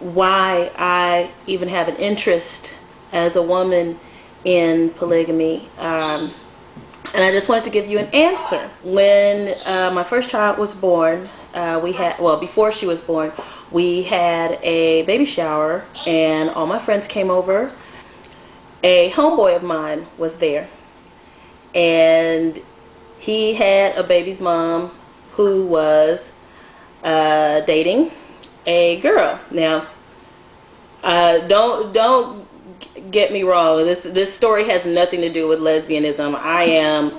why I even have an interest as a woman in polygamy. And I just wanted to give you an answer. When my first child was born, before she was born, we had a baby shower and all my friends came over. A homeboy of mine was there, and he had a baby's mom who was dating a girl. Now, don't get me wrong. This story has nothing to do with lesbianism. I am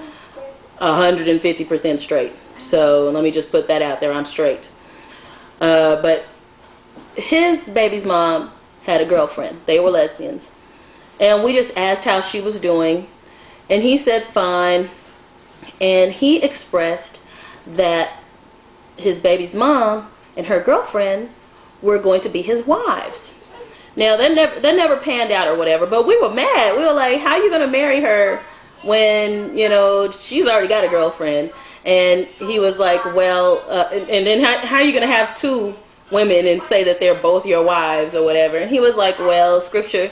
150% straight. So let me just put that out there. I'm straight. But his baby's mom had a girlfriend. They were lesbians. And we just asked how she was doing. And he said fine. And he expressed that his baby's mom and her girlfriend were going to be his wives. Now, that never panned out or whatever, but we were mad. We were like, how are you going to marry her when, you know, she's already got a girlfriend? And he was like, well, and then how are you going to have two women and say that they're both your wives or whatever? And he was like, well, scripture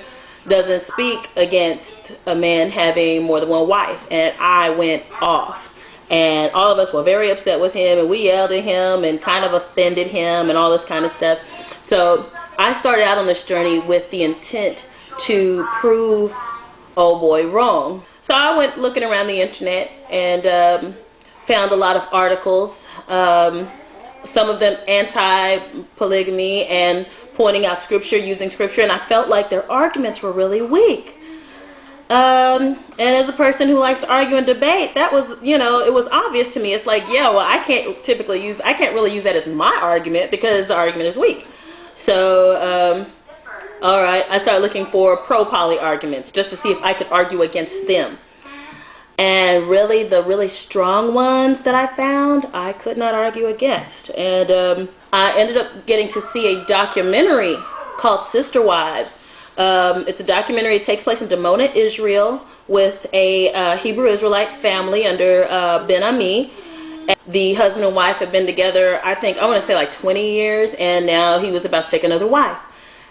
doesn't speak against a man having more than one wife. And I went off. And all of us were very upset with him, and we yelled at him and kind of offended him and all this kind of stuff. So I started out on this journey with the intent to prove old boy wrong. So I went looking around the internet and found a lot of articles, some of them anti-polygamy and pointing out scripture, using scripture, and I felt like their arguments were really weak. And as a person who likes to argue and debate, that was, you know, it was obvious to me. It's like, yeah, well, I can't really use that as my argument because the argument is weak. So, all right, I started looking for pro-poly arguments just to see if I could argue against them. And really, the really strong ones that I found, I could not argue against. And I ended up getting to see a documentary called Sister Wives. It's a documentary. It takes place in Dimona, Israel, with a Hebrew Israelite family under Ben Ami. The husband and wife have been together, I want to say like 20 years, and now he was about to take another wife.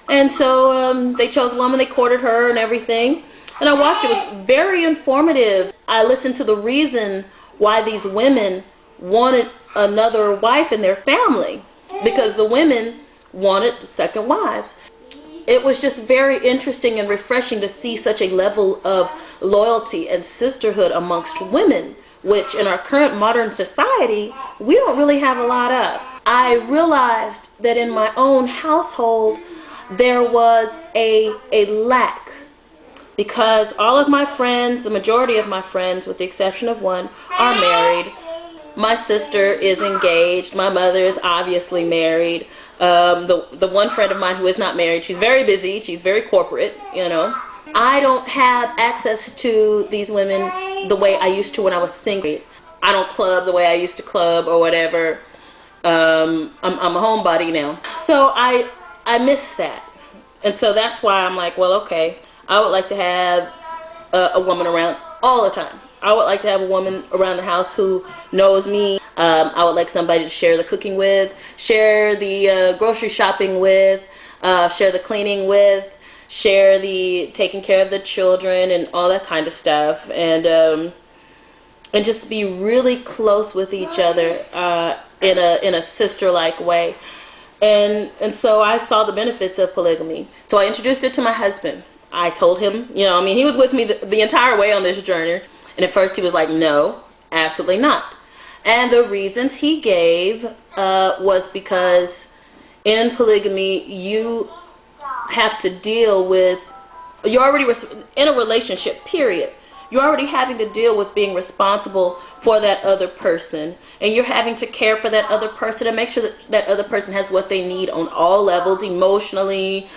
And so they chose a woman, they courted her and everything. And I watched it. It was very informative. I listened to the reason why these women wanted another wife in their family, because the women wanted second wives. It was just very interesting and refreshing to see such a level of loyalty and sisterhood amongst women, which in our current modern society, we don't really have a lot of. I realized that in my own household, there was a lack, because all of my friends, the majority of my friends, with the exception of one, are married. My sister is engaged. My mother is obviously married. The one friend of mine who is not married, she's very busy. She's very corporate, you know. I don't have access to these women the way I used to when I was single. I don't club the way I used to club or whatever. I'm a homebody now. So I miss that. And so that's why I'm like, well, okay, I would like to have a woman around all the time. I would like to have a woman around the house who knows me. I would like somebody to share the cooking with, share the grocery shopping with, share the cleaning with, share the taking care of the children and all that kind of stuff, and just be really close with each other in a sister-like way. And so I saw the benefits of polygamy. So I introduced it to my husband. I told him, he was with me the entire way on this journey. And at first he was like, no, absolutely not. And the reasons he gave was because in polygamy, you have to deal with, you're already in a relationship, period. You're already having to deal with being responsible for that other person. And you're having to care for that other person and make sure that that other person has what they need on all levels, emotionally,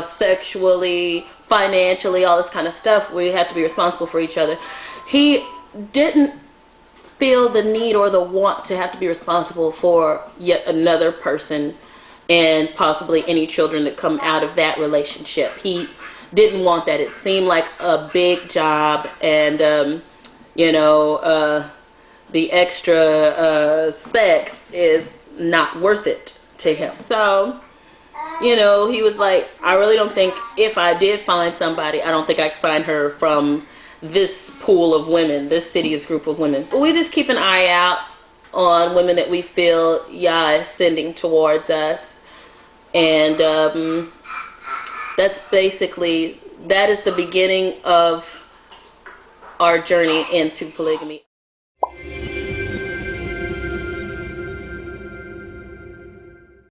sexually, financially, all this kind of stuff. We have to be responsible for each other. He didn't feel the need or the want to have to be responsible for yet another person and possibly any children that come out of that relationship. He didn't want that. It seemed like a big job, and the extra sex is not worth it to him. So you know, he was like, I really don't think if I did find somebody, I don't think I could find her from this pool of women, this city's group of women. We just keep an eye out on women that we feel Yah is sending towards us. And that's basically, that is the beginning of our journey into polygamy.